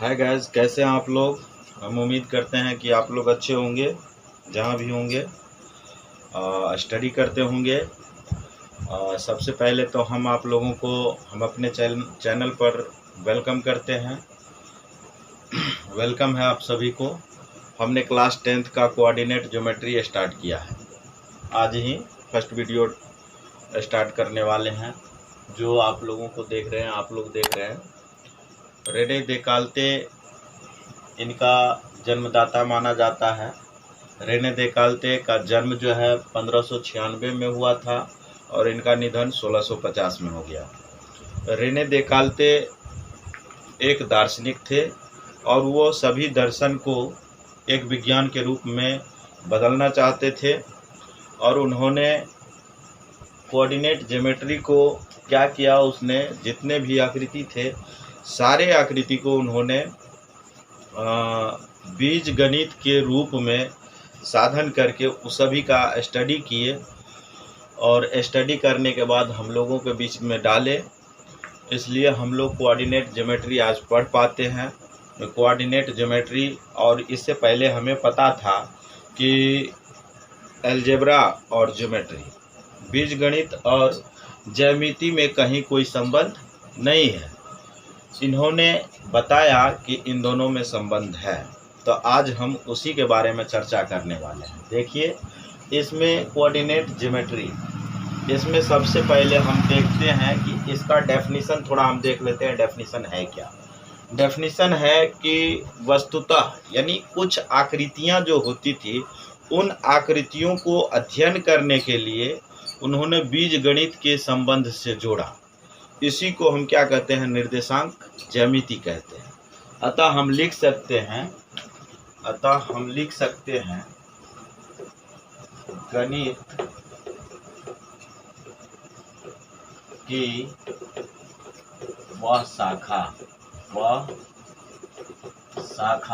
Hi guys, कैसे हैं आप लोग। हम उम्मीद करते हैं कि आप लोग अच्छे होंगे, जहाँ भी होंगे, स्टडी करते होंगे। सबसे पहले तो हम आप लोगों को हम अपने चैनल पर वेलकम करते हैं। वेलकम है आप सभी को। हमने क्लास 10th का कोऑर्डिनेट ज्योमेट्री स्टार्ट किया है। आज ही फर्स्ट वीडियो स्टार्ट करने वाले हैं। जो आप लोगों को देख रहे हैं, आप लोग देख रहे हैं, रेने देकाल्ते इनका जन्मदाता माना जाता है। रेने देकाल्ते का जन्म जो है 1596 में हुआ था और इनका निधन 1650 में हो गया। रेने देकाल्ते एक दार्शनिक थे और वो सभी दर्शन को एक विज्ञान के रूप में बदलना चाहते थे। और उन्होंने कोऑर्डिनेट ज्योमेट्री को क्या किया, उसने जितने भी आकृति थे सारे आकृति को उन्होंने बीज गणित के रूप में साधन करके उस सभी का स्टडी किए और स्टडी करने के बाद हम लोगों के बीच में डाले। इसलिए हम लोग कोऑर्डिनेट ज्योमेट्री आज पढ़ पाते हैं। कोऑर्डिनेट ज्योमेट्री, और इससे पहले हमें पता था कि अलजेब्रा और ज्योमेट्री, बीजगणित और ज्यामिति में कहीं कोई संबंध नहीं है। इन्होंने बताया कि इन दोनों में संबंध है, तो आज हम उसी के बारे में चर्चा करने वाले हैं। देखिए, इसमें कोऑर्डिनेट ज्योमेट्री, इसमें सबसे पहले हम देखते हैं कि इसका डेफिनेशन थोड़ा हम देख लेते हैं। डेफिनेशन है क्या? डेफिनेशन है कि वस्तुतः यानी कुछ आकृतियां जो होती थी, उन आकृतियों को अध्ययन करने के लिए उन्होंने बीजगणित के संबंध से जोड़ा। इसी को हम क्या कहते हैं? निर्देशांक ज्यामिति कहते हैं। अतः हम लिख सकते हैं गणित की वह शाखा जिसके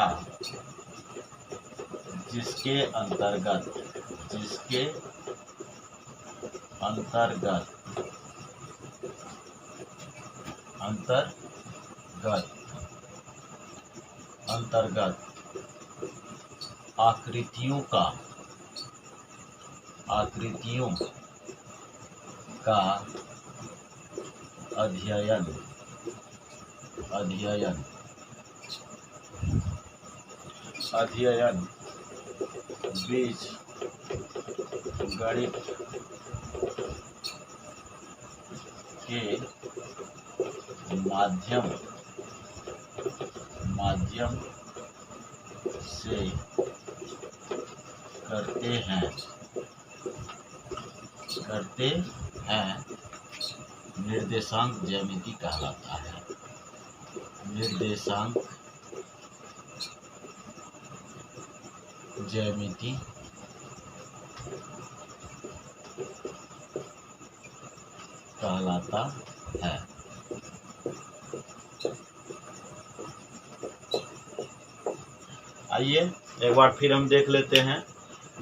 अंतर्गत आकृतियों का अध्ययन बीज गणित के माध्यम से करते हैं निर्देशांक ज्यामिति कहलाता है। निर्देशांक ज्यामिति कहलाता है। आइए एक बार फिर हम देख लेते हैं।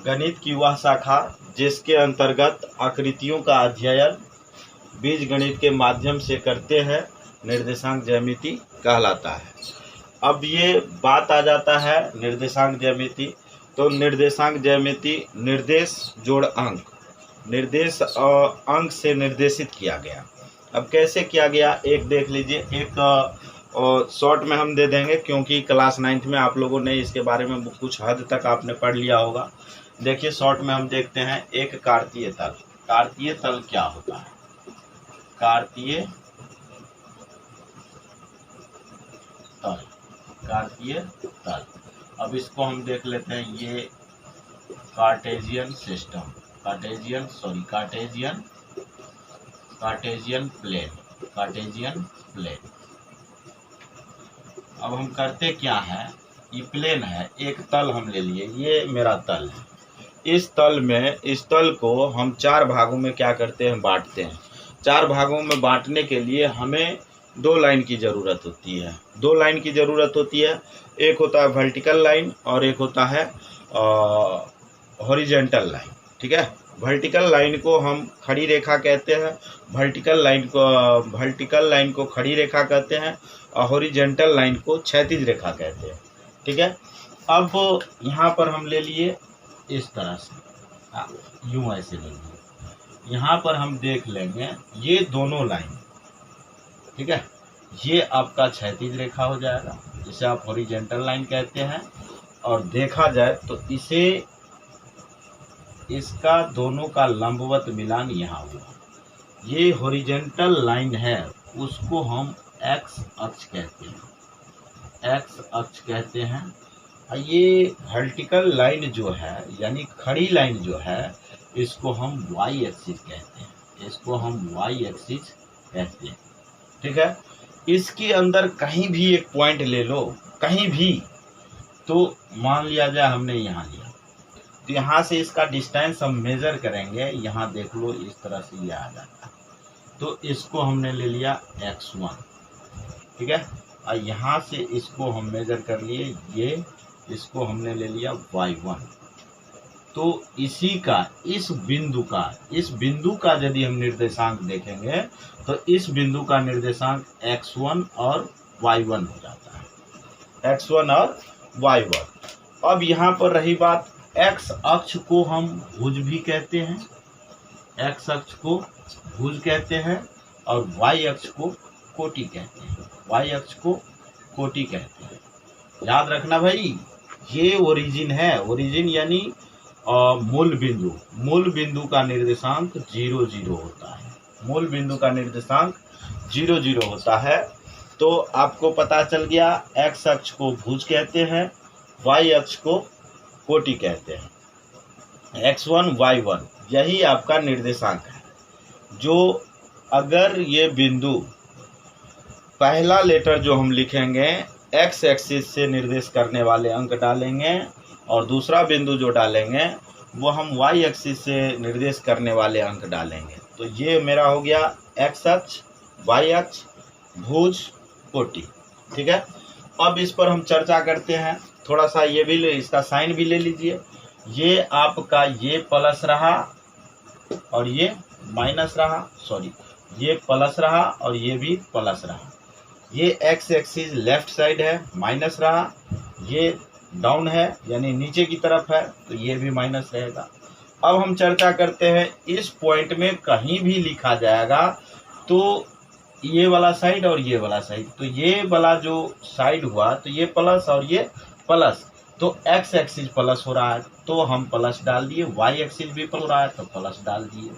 गणित की वह शाखा जिसके अंतर्गत आकृतियों का अध्ययन बीज गणित के माध्यम से करते हैं, निर्देशांक ज्यामिति कहलाता है। अब ये बात आ जाता है निर्देशांक ज्यामिति। तो निर्देशांक ज्यामिति निर्देश जोड़ अंक, निर्देश अंक से निर्देशित किया गया। अब कैसे किया गया, एक देख लीजिए। एक शॉर्ट में हम दे देंगे क्योंकि क्लास 9th में आप लोगों ने इसके बारे में कुछ हद तक आपने पढ़ लिया होगा। देखिए, शॉर्ट में हम देखते हैं एक कार्तीय तल। कार्तीय तल क्या होता है? कार्तीय तल। अब इसको हम देख लेते हैं। ये कार्टेशियन सिस्टम, कार्टेशियन प्लेन। अब हम करते क्या है, ये प्लेन है, एक तल हम ले लिए, ये मेरा तल है। इस तल को हम 4 भागों में क्या करते हैं? बांटते हैं। 4 भागों में बांटने के लिए हमें 2 लाइन की ज़रूरत होती है। 2 लाइन की ज़रूरत होती है। एक होता है वर्टिकल लाइन और एक होता है हॉरिजॉन्टल लाइन। ठीक है, वर्टिकल लाइन को हम खड़ी रेखा कहते हैं, वर्टिकल लाइन को खड़ी रेखा कहते हैं, हॉरिजेंटल लाइन को क्षैतिज रेखा कहते हैं। ठीक है, अब यहाँ पर हम ले लिए इस तरह से, यूं ऐसे ले लिए। यहाँ पर हम देख लेंगे ये दोनों लाइन, ठीक है, ये आपका क्षैतिज रेखा हो जाएगा, जिसे आप हॉरिजेंटल लाइन कहते हैं। और देखा जाए तो इसे, इसका दोनों का लंबवत मिलान यहाँ हुआ। ये हॉरिजेंटल लाइन है, उसको हम एक्स अक्ष कहते हैं, एक्स अक्ष कहते हैं। ये वर्टिकल लाइन जो है, यानी खड़ी लाइन जो है, इसको हम वाई एक्सिस कहते हैं, इसको हम वाई एक्सिस कहते हैं। ठीक है, इसके अंदर कहीं भी एक पॉइंट ले लो, कहीं भी, तो मान लिया जाए हमने यहाँ लिया, तो यहाँ से इसका डिस्टेंस हम मेजर करेंगे। यहाँ देख लो इस तरह से ये आ जाता है, तो इसको हमने ले लिया x1, ठीक है, और यहाँ से इसको हम मेजर कर लिए, ये इसको हमने ले लिया y1। तो इसी का, इस बिंदु का यदि हम निर्देशांक देखेंगे तो इस बिंदु का निर्देशांक x1 और y1 हो जाता है, x1 और y1। अब यहाँ पर रही बात, x अक्ष को हम भुज भी कहते हैं, x अक्ष को भुज कहते हैं, और y अक्ष को कोटि कहते हैं, y अक्ष को कोटि कहते हैं। याद रखना भाई, ये ओरिजिन है, ओरिजिन यानी मूल बिंदु का निर्देशांक 0 0 होता है, मूल बिंदु का निर्देशांक 0 0 होता है। तो आपको पता चल गया, x अक्ष को भुज कहते हैं, y अक्ष को कोटि कहते हैं, x1 y1 यही आपका निर्देशांक है। जो अगर ये बिंदु, पहला लेटर जो हम लिखेंगे x एक्सिस से निर्देश करने वाले अंक डालेंगे, और दूसरा बिंदु जो डालेंगे वो हम y एक्सिस से निर्देश करने वाले अंक डालेंगे। तो ये मेरा हो गया x अक्ष, y अक्ष, भुज, कोटि। ठीक है, अब इस पर हम चर्चा करते हैं थोड़ा सा। ये भी इसका साइन भी ले लीजिए, ये आपका ये प्लस रहा और ये माइनस रहा, सॉरी ये प्लस रहा और ये भी प्लस रहा। ये x एक्सिस लेफ्ट साइड है, माइनस रहा, ये डाउन है यानी नीचे की तरफ है, तो ये भी माइनस रहेगा। अब हम चर्चा करते हैं, इस पॉइंट में कहीं भी लिखा जाएगा तो ये वाला साइड और ये वाला साइड, तो ये वाला जो साइड हुआ तो ये प्लस और ये प्लस, तो x एक्सिस प्लस हो रहा है तो हम प्लस डाल दिए, y एक्सिस भी प्लस हो रहा है तो प्लस डाल दिए।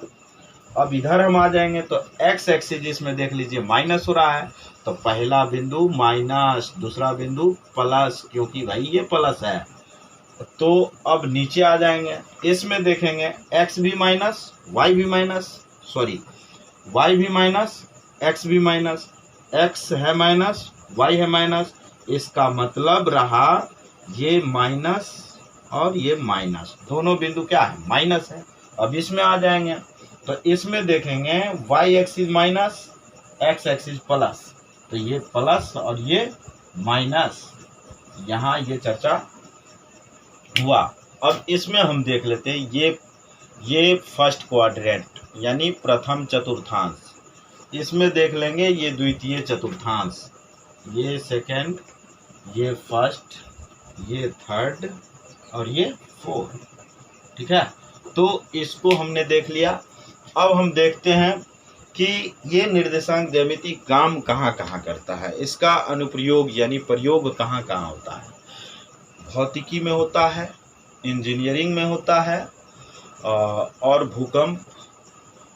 अब इधर हम आ जाएंगे तो x एक्सिस इसमें देख लीजिए माइनस हो रहा है, तो पहला बिंदु माइनस, दूसरा बिंदु प्लस, क्योंकि भाई ये प्लस है। तो अब नीचे आ जाएंगे, इसमें देखेंगे x भी माइनस, y भी माइनस, सॉरी y भी माइनस, x भी माइनस, x है माइनस, y है माइनस, इसका मतलब रहा ये माइनस और ये माइनस, दोनों बिंदु क्या है, माइनस है। अब इसमें आ जाएंगे तो इसमें देखेंगे y axis minus, x axis plus, तो ये प्लस और ये माइनस, यहाँ ये चर्चा हुआ। अब इसमें हम देख लेते हैं, ये फर्स्ट क्वाड्रेंट यानी प्रथम चतुर्थांश, इसमें देख लेंगे ये द्वितीय चतुर्थांश, ये सेकंड, ये फर्स्ट, ये थर्ड और ये फोर्थ। ठीक है, तो इसको हमने देख लिया। अब हम देखते हैं कि ये निर्देशांक ज्यामिति काम कहाँ कहाँ करता है, इसका अनुप्रयोग यानी प्रयोग कहाँ कहाँ होता है। भौतिकी में होता है, इंजीनियरिंग में होता है, और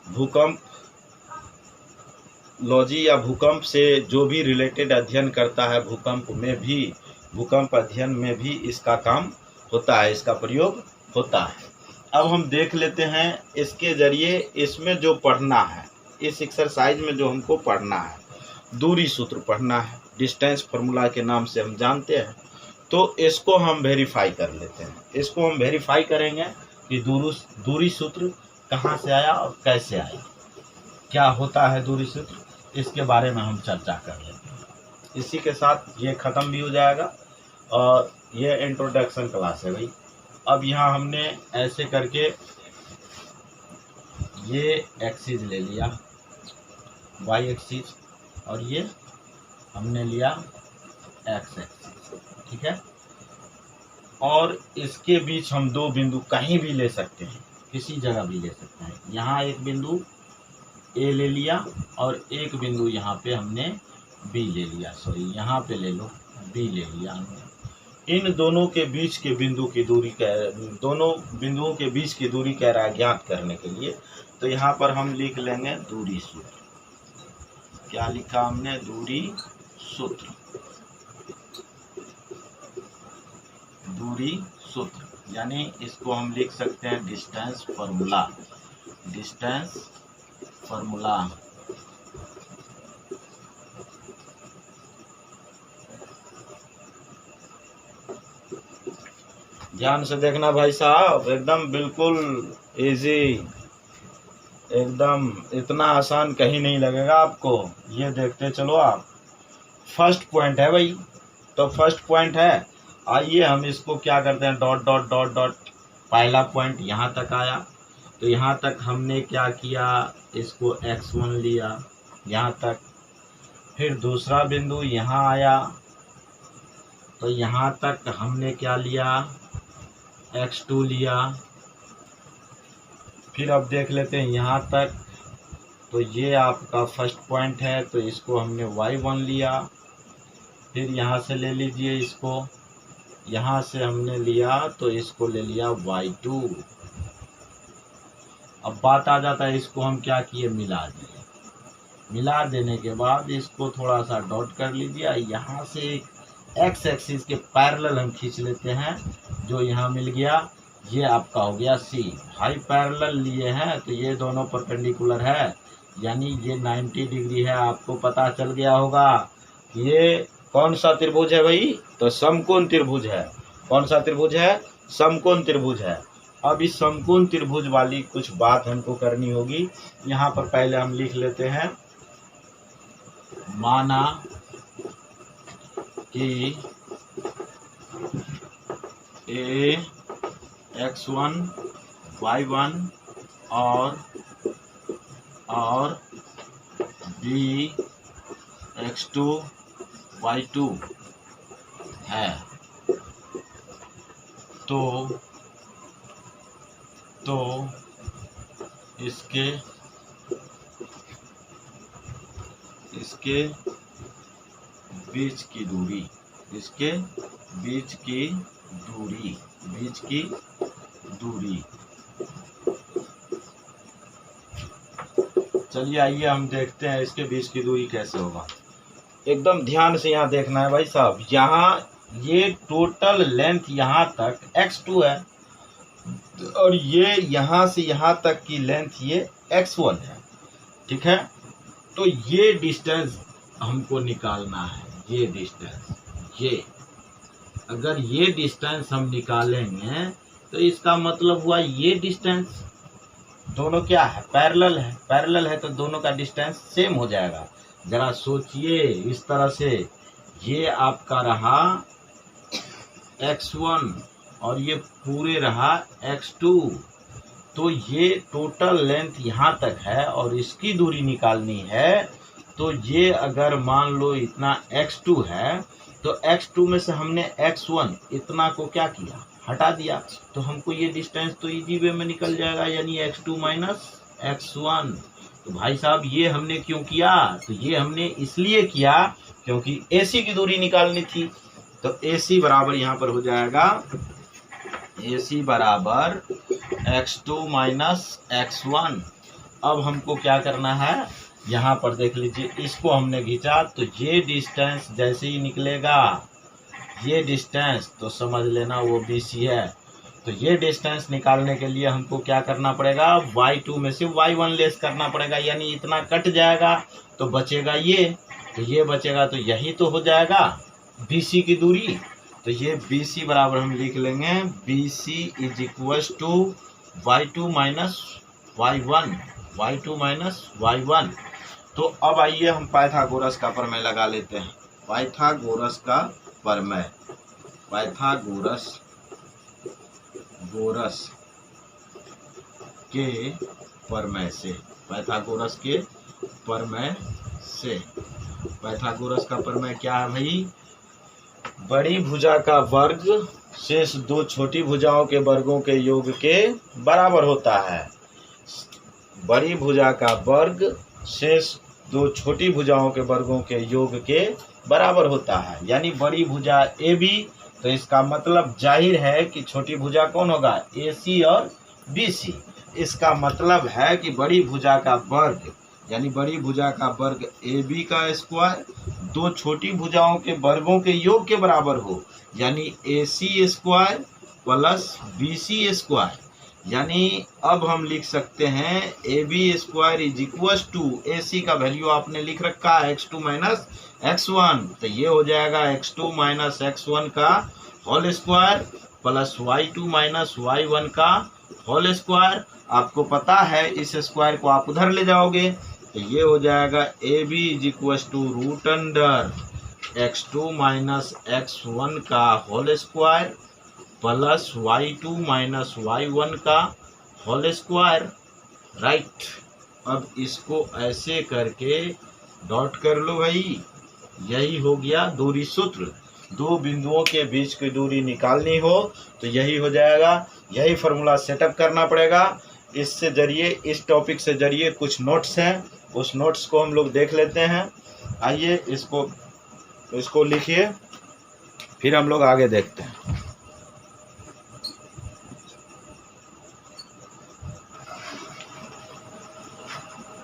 भूकंप लॉजी या भूकंप से जो भी रिलेटेड अध्ययन करता है, भूकंप अध्ययन में भी इसका काम होता है, इसका प्रयोग होता है। अब हम देख लेते हैं इसके जरिए, इसमें जो पढ़ना है, इस एक्सरसाइज में जो हमको पढ़ना है, दूरी सूत्र पढ़ना है, डिस्टेंस फार्मूला के नाम से हम जानते हैं। तो इसको हम वेरीफाई कर लेते हैं, इसको हम वेरीफाई करेंगे कि दूरी सूत्र कहाँ से आया और कैसे आया, क्या होता है दूरी सूत्र, इसके बारे में हम चर्चा कर लेते हैं। इसी के साथ ये ख़त्म भी हो जाएगा और ये इंट्रोडक्शन क्लास है भाई। अब यहाँ हमने ऐसे करके ये एक्सिस ले लिया, y एक्सिस, और ये हमने लिया एक्स एक्सिस, ठीक है। और इसके बीच हम दो बिंदु कहीं भी ले सकते हैं, किसी जगह भी ले सकते हैं। यहाँ एक बिंदु ए ले लिया और एक बिंदु यहाँ पे हमने बी ले लिया, सॉरी यहाँ पे ले लो बी ले लिया हमने। इन दोनों के बीच के बिंदु की दूरी दोनों बिंदुओं के बीच की दूरी कह रहा है ज्ञात करने के लिए, तो यहाँ पर हम लिख लेंगे दूरी सूत्र। क्या लिखा हमने? दूरी सूत्र। दूरी सूत्र यानी इसको हम लिख सकते हैं डिस्टेंस फॉर्मूला। Distance formula. ध्यान से देखना भाई साहब, एकदम बिल्कुल इजी, एकदम इतना आसान कहीं नहीं लगेगा आपको। ये देखते चलो आप। फर्स्ट पॉइंट है भाई, तो फर्स्ट पॉइंट है, आइए हम इसको क्या करते हैं, डॉट डॉट डॉट डॉट। पहला पॉइंट यहाँ तक आया, तो यहाँ तक हमने क्या किया, इसको x1 लिया यहाँ तक। फिर दूसरा बिंदु यहाँ आया, तो यहाँ तक हमने क्या लिया, x2 लिया। फिर अब देख लेते हैं यहाँ तक, तो ये आपका फर्स्ट पॉइंट है, तो इसको हमने y1 लिया। फिर यहाँ से ले लीजिए इसको, यहाँ से हमने लिया तो इसको ले लिया y2। अब बात आ जाता है, इसको हम क्या किए, मिला दिए। मिला देने के बाद इसको थोड़ा सा डॉट कर लीजिए। यहाँ से एक्स एक्सिस के पैरेलल हम खींच लेते हैं, जो यहाँ मिल गया, ये आपका हो गया सी। हाई पैरेलल लिए हैं तो ये दोनों परपेंडिकुलर है, यानी ये 90 डिग्री है। आपको पता चल गया होगा ये कौन सा त्रिभुज है भाई, तो समकोण त्रिभुज है। कौन सा त्रिभुज है? समकोण त्रिभुज है। अब इस समकोण त्रिभुज वाली कुछ बात हमको करनी होगी। यहाँ पर पहले हम लिख लेते हैं, माना कि ए x1 y1 और b x2 y2 है, तो इसके बीच की दूरी, इसके बीच की दूरी। चलिए आइए हम देखते हैं इसके बीच की दूरी कैसे होगा। एकदम ध्यान से यहाँ देखना है भाई साहब। यहाँ ये टोटल लेंथ यहाँ तक x2 है और ये यहाँ से यहाँ तक की लेंथ ये x1 है, ठीक है। तो ये डिस्टेंस हमको निकालना है। ये डिस्टेंस, ये अगर ये डिस्टेंस हम निकालेंगे तो इसका मतलब हुआ ये डिस्टेंस, दोनों क्या है, पैरेलल है। पैरेलल है तो दोनों का डिस्टेंस सेम हो जाएगा। जरा सोचिए इस तरह से, ये आपका रहा x1 और ये पूरे रहा x2, तो ये टोटल लेंथ यहाँ तक है और इसकी दूरी निकालनी है। तो ये अगर मान लो इतना x2 है, तो x2 में से हमने x1 इतना को क्या किया, हटा दिया, तो हमको ये डिस्टेंस तो इजी वे में निकल जाएगा, यानी x2 माइनस x1। तो भाई साहब ये हमने क्यों किया, तो ये हमने इसलिए किया क्योंकि AC की दूरी निकालनी थी। तो AC बराबर यहाँ पर हो जाएगा, AC बराबर x2 माइनस x1। अब हमको क्या करना है, यहाँ पर देख लीजिए, इसको हमने खींचा तो ये डिस्टेंस जैसे ही निकलेगा, ये डिस्टेंस तो समझ लेना वो BC है। तो ये डिस्टेंस निकालने के लिए हमको क्या करना पड़ेगा, y2 में से y1 लेस करना पड़ेगा, यानी इतना कट जाएगा तो बचेगा ये, तो ये बचेगा, तो यही तो हो जाएगा BC की दूरी। तो ये BC बराबर हम लिख लेंगे, BC is equal to y2 minus y1, y2 minus y1। तो अब आइए हम पाइथागोरस का प्रमेय लगा लेते हैं। पाइथागोरस का प्रमेय, पाइथागोरस के प्रमेय से, पाइथागोरस के प्रमेय से पाइथागोरस का प्रमेय क्या है भाई? बड़ी भुजा का वर्ग शेष दो छोटी भुजाओं के वर्गों के योग के बराबर होता है। बड़ी भुजा का वर्ग शेष दो छोटी भुजाओं के वर्गों के योग के बराबर होता है। यानी बड़ी भुजा ए बी, तो इसका मतलब जाहिर है कि छोटी भुजा कौन होगा? ए सी और बी सी। इसका मतलब है कि बड़ी भुजा का वर्ग यानी बड़ी भुजा का वर्ग ए बी का स्क्वायर दो छोटी भुजाओं के वर्गों के योग के बराबर हो, यानी A C square plus B C square. यानी अब हम लिख सकते हैं A B square is equal to A C का वैल्यू आपने लिख रखा है x2 माइनस x1, तो ये हो जाएगा x2 माइनस x1 का whole square plus y2 minus y1 का होल स्क्वायर। आपको पता है इस स्क्वायर को आप उधर ले जाओगे तो ये हो जाएगा A B is equal to root under x2 minus x1 का whole square plus y2 minus y1 का होल स्क्वायर, राइट। अब इसको ऐसे करके डॉट कर लो भाई, यही हो गया दूरी सूत्र। दो बिंदुओं के बीच की दूरी निकालनी हो तो यही हो जाएगा। यही फार्मूला सेटअप करना पड़ेगा। इससे जरिए इस टॉपिक से जरिए कुछ नोट्स हैं, उस नोट्स को हम लोग देख लेते हैं। आइए इसको लिखिए, फिर हम लोग आगे देखते हैं।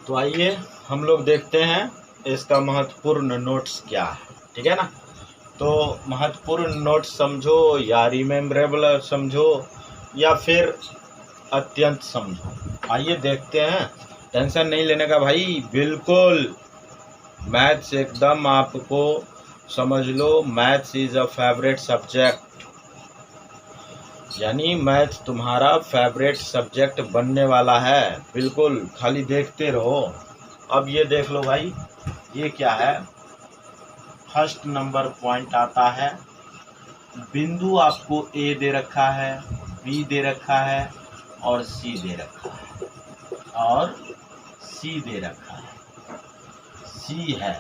तो आइए हम लोग देखते हैं इसका महत्वपूर्ण नोट्स क्या है, ठीक है ना। तो महत्वपूर्ण नोट्स समझो या रिमेम्बरेबल समझो या फिर अत्यंत समझो, आइए देखते हैं। टेंशन नहीं लेने का भाई, बिल्कुल मैथ्स एकदम आपको समझ लो, maths is a favourite subject, यानी मैथ तुम्हारा फेवरेट सब्जेक्ट बनने वाला है। बिल्कुल खाली देखते रहो। अब ये देख लो भाई, ये क्या है? फर्स्ट नंबर पॉइंट आता है, बिंदु आपको ए दे रखा है, बी दे रखा है और सी दे रखा है, और सी दे रखा है। सी है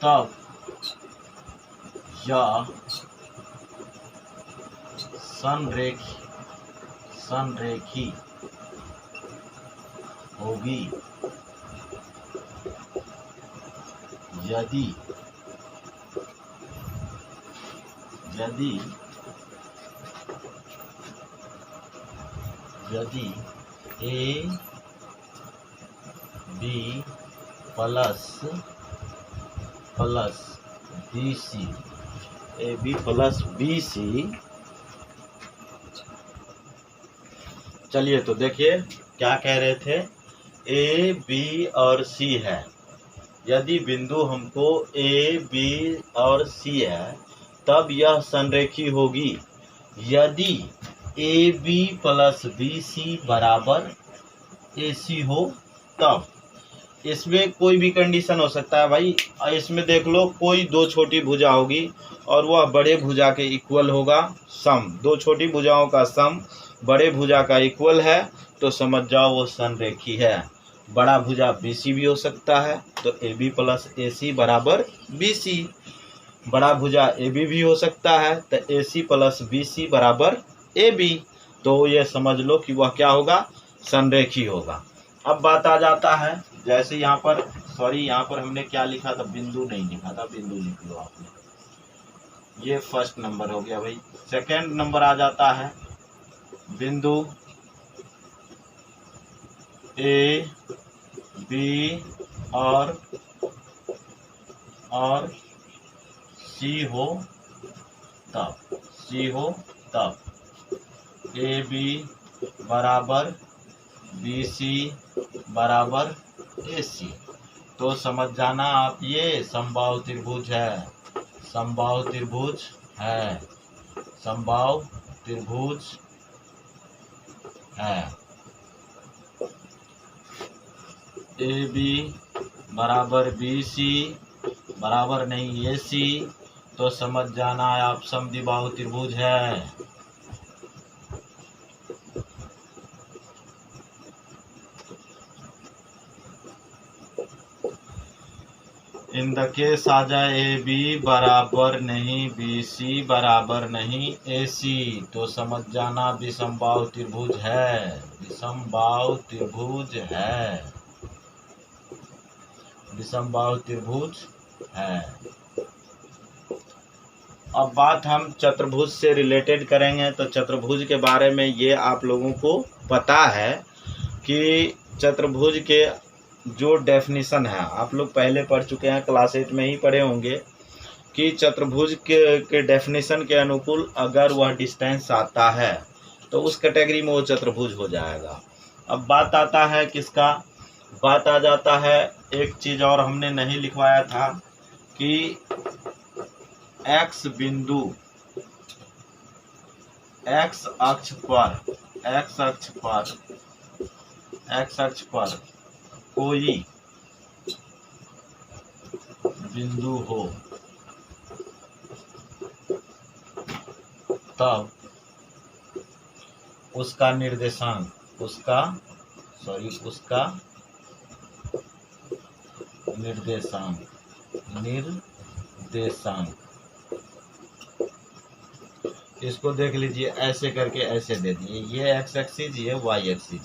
तब यह संरेखी होगी यदि A B plus B C, A B plus B C. चलिए तो देखिए क्या कह रहे थे, ए बी और सी है। यदि बिंदु हमको ए बी और सी है तब यह संरेखी होगी यदि A B plus B C बराबर ए सी हो तब। इसमें कोई भी कंडीशन हो सकता है भाई। इसमें देख लो, कोई दो छोटी भुजा होगी और वह बड़े भुजा के इक्वल होगा। सम दो छोटी भुजाओं का सम बड़े भुजा का इक्वल है तो समझ जाओ वो संरेखी है। बड़ा भुजा बी सी भी हो सकता है, तो ए बी प्लस ए सी बराबर बी सी। बड़ा भुजा ए बी भी हो सकता है, तो ए सी प्लस बी सी बराबर ए बी। तो ये समझ लो कि वह क्या होगा? संरेखी होगा। अब बात आ जाता है, जैसे यहाँ पर हमने क्या लिखा था? बिंदु नहीं लिखा था, बिंदु लिख लो आपने। ये फर्स्ट नंबर हो गया भाई। सेकंड नंबर आ जाता है, बिंदु ए बी और सी हो तब ए बी बराबर बी सी बराबर ए सी। तो समझ जाना आप, ये समबाहु त्रिभुज है, समबाहु त्रिभुज है, समबाहु त्रिभुज है। ए बी बराबर बी सी बराबर नहीं ए सी, तो समझ जाना आप समद्विबाहु त्रिभुज है। इन द केस आ जाए ए बी बराबर नहीं बी सी बराबर नहीं ए सी, तो समझ जाना विषमबाहु त्रिभुज है, विषमबाहु त्रिभुज है, विषमबाहु त्रिभुज है। अब बात हम चतुर्भुज से रिलेटेड करेंगे। तो चतुर्भुज के बारे में ये आप लोगों को पता है कि चतुर्भुज के जो डेफिनेशन है आप लोग पहले पढ़ चुके हैं, क्लास 8 में ही पढ़े होंगे कि चतुर्भुज के डेफिनेशन के अनुकूल अगर वह डिस्टेंस आता है तो उस कैटेगरी में वो चतुर्भुज हो जाएगा। अब बात आता है किसका, बात आ जाता है, एक चीज़ और हमने नहीं लिखवाया था कि एक्स बिंदु एक्स अक्ष पर कोई बिंदु हो तब उसका निर्देशांक इसको देख लीजिए, ऐसे करके ऐसे दे दिए, ये एक्स एक्सिस ये वाई एक्सिस।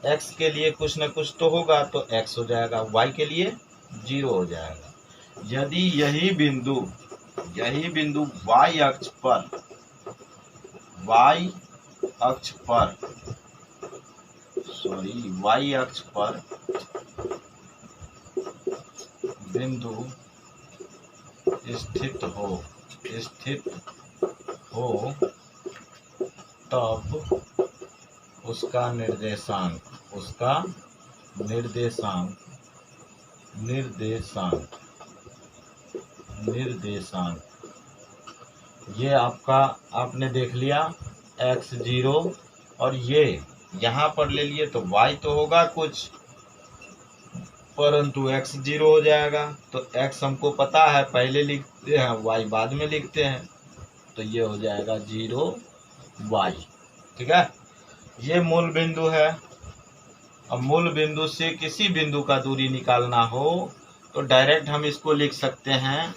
एक्स के लिए कुछ न कुछ तो होगा तो एक्स हो जाएगा, वाई के लिए 0 हो जाएगा। यदि यही बिंदु वाई अक्ष पर बिंदु स्थित हो तब उसका निर्देशांक ये आपने देख लिया x0, और ये यहाँ पर ले लिए तो y तो होगा कुछ, परंतु x0 हो जाएगा। तो x हमको पता है पहले लिखते हैं, y बाद में लिखते हैं, तो ये हो जाएगा 0y। ठीक है, ये मूल बिंदु है। अब मूल बिंदु से किसी बिंदु का दूरी निकालना हो तो डायरेक्ट हम इसको लिख सकते हैं,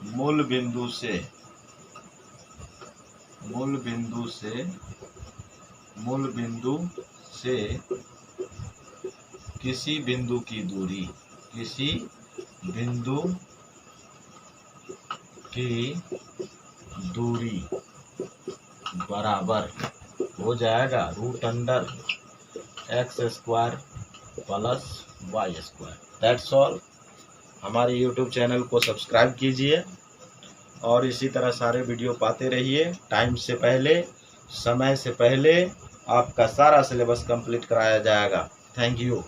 मूल बिंदु से किसी बिंदु की दूरी बराबर हो जाएगा √x² + y²। That's all. हमारे YouTube चैनल को सब्सक्राइब कीजिए और इसी तरह सारे वीडियो पाते रहिए। टाइम से पहले, समय से पहले आपका सारा सिलेबस कंप्लीट कराया जाएगा। Thank you.